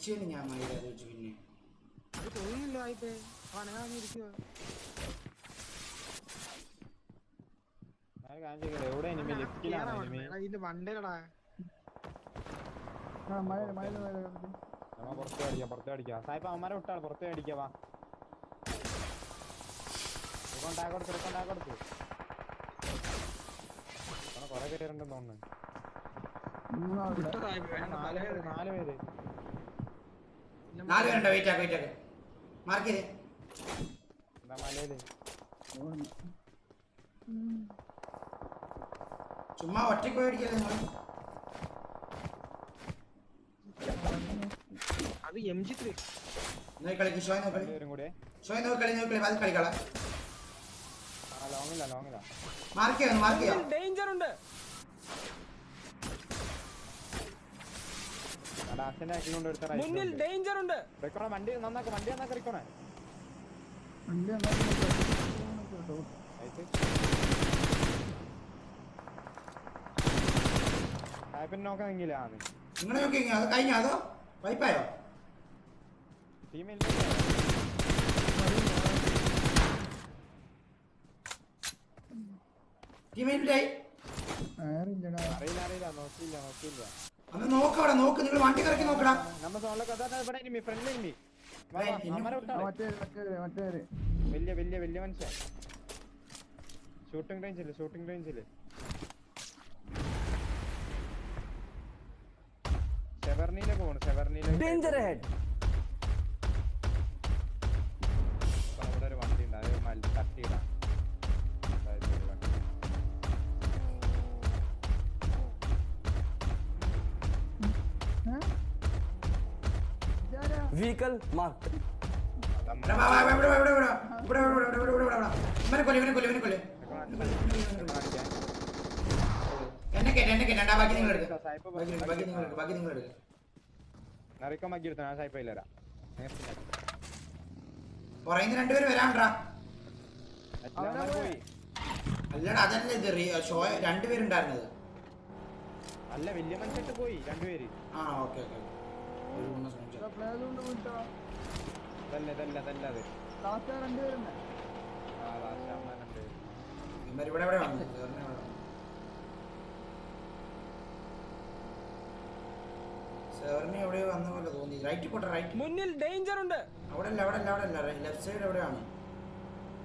അടിച്ചേന് ഞാൻ മയിലാ വെച്ച് പിന്നെ അത് തോന്നിയില്ല ആയിട്ട് പണയാന്നിരിക്കുക. ഇതിന്റെ വണ്ടേലടാ പുറത്തേ അടിക്കാം സായിപ്പ് അവന്മാരെ വിട്ടാണ് പുറത്തേ അടിക്കാവാ കൊടുത്തു കൊറേ പേരുണ്ടെന്ന് തോന്നുന്നു. 4 പേര് വെയിറ്റ് ആക്ക് മാർക്ക് ചെയ്തേ എന്താ മലയില് ചുമ്മാ ഒറ്റയ്ക്ക് പോയി അടിക്കല്ലേ നിങ്ങൾ. അത് MG3 കളിക്ക് ഷോയ് നോക്കളി അത് കളിക്കളാ ലോങ്ങില്ല മാർക്ക് ചെയ്യാം ഡേഞ്ചർ ഉണ്ട്. മുന്നിൽ ഡേഞ്ചർ ഉണ്ട്. വണ്ടി നന്നാക്കി റിക്കോണേ സായിപ്പിനെ നോക്കാനെങ്കിലാ നിങ്ങൾ നോക്കി അത് കഴിഞ്ഞോ അതോ വൈപ്പായോ ടീമില്ല ടീമിലായി അറിയില്ല നോക്കിയില്ല അന്ന് നോക്കവിടെ നോക്ക് നിങ്ങൾ വണ്ടി കറക്കി നോക്കടാ. വലിയ മനുഷ്യ ഷൂട്ടിംഗ് റേഞ്ചില് ഷെവർണിയിലെ പോകണം അവിടെ ഒരു വണ്ടി ഉണ്ട് അത് തട്ടിയിടാം. vehicle marked. എന്നെ കേട്ടെ ബാക്കി നിങ്ങൾ പറയുന്ന 2 പേര് വരാണ്ടാ. അല്ലടാ അതല്ല ഇത് ഷോ 2 പേരുണ്ടായിരുന്നത്. അല്ല വലിയ മനുഷ്യട്ട് പോയി 2 പേര്. ഓക്കെ എവിടെയോ വന്ന പോലെ തോന്നി. റൈറ്റ് പോട്ടെ റൈറ്റ് മുന്നിൽ ഡേഞ്ചർ ഉണ്ട്. അവിടെ ലെഫ്റ്റ് സൈഡ് എവിടെയാണ്?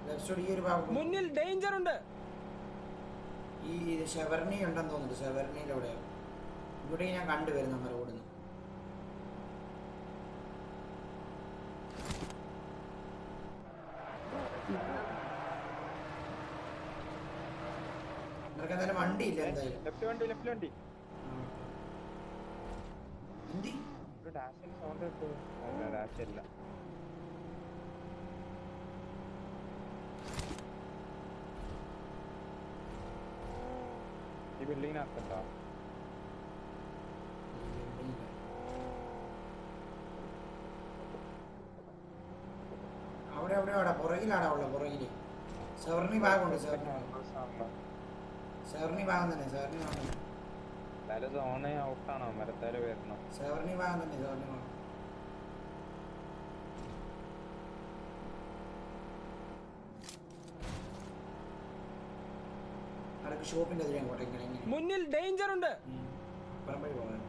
ലെഫ്റ്റ് സൈഡ് ഈ ഒരു ഭാഗം മുന്നിൽ ഡേഞ്ചർ ഉണ്ട്. ഈ ഷെവർണി ഉണ്ടെന്ന് തോന്നുന്നുണ്ട്. ഷെവർണിയിൽ എവിടെയോ ഇവിടെ ഞാൻ കണ്ടുവരുന്നു നമ്മൾ ഓടുന്നു. നിനക്ക് എന്തായാലും വണ്ടി ഇല്ല. എന്തായാലും ലെഫ്റ്റ് വണ്ടി ഈ ബിൽഡിങ്ങിനകത്തുണ്ടോ? അവിടെ പുറകിലാടാ ഉള്ള പുറകില് സെവർണി ഭാഗമുണ്ട്. സെവർണി ഭാഗം തന്നെ സോണേ ഔട്ടാണോ മരത്താല് വരണം. സെവർണി ഭാഗം തന്നെ സെവർണി ഭാഗം. അടക്ക് ഷോപ്പിന്റെ എതിരെയാണ് കോട്ടെ. മുന്നിൽ ഡേഞ്ചർ ഉണ്ട്. പറമ്പഴി പോകാൻ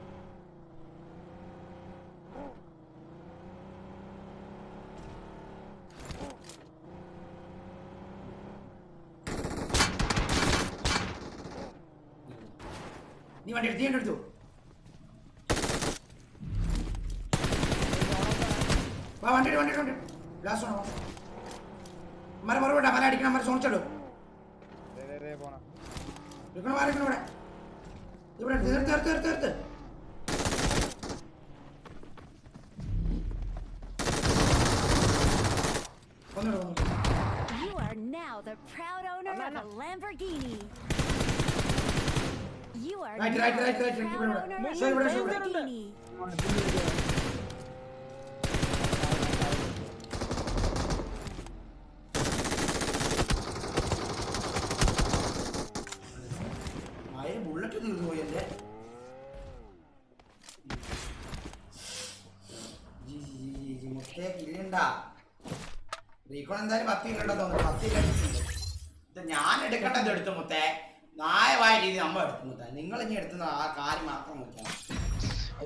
നീ വണ്ടി എടുത്തു വണ്ടി ലാസ്റ്റ് ആണോ മറുപടി മല അടിക്കണം. മര സോണിച്ചോ ഇവിടെ തീർത്ത് You are now the proud owner of a Lamborghini. You are right. proud owner of a Lamborghini. Bullet തീർന്നു പോയി എന്റെ. മുത്തേ കില്ലുണ്ടാ റീകോൺ എന്തായാലും 10 കില്ലുണ്ടെന്ന് തോന്നുന്നു 10 കില്ലുണ്ട് ഇത് ഞാൻ എടുക്കേണ്ടത് എടുത്തു മുത്തേ ന്യായമായ രീതി നമ്മൾ എടുത്തു മുത്തേ നിങ്ങൾ ഇനി എടുത്തുന്ന ആ കാര്യം മാത്രം നോക്കിയാൽ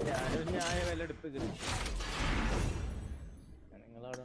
ഞാനൊരു ന്യായമല്ല എടുപ്പ് നിങ്ങളവിടെ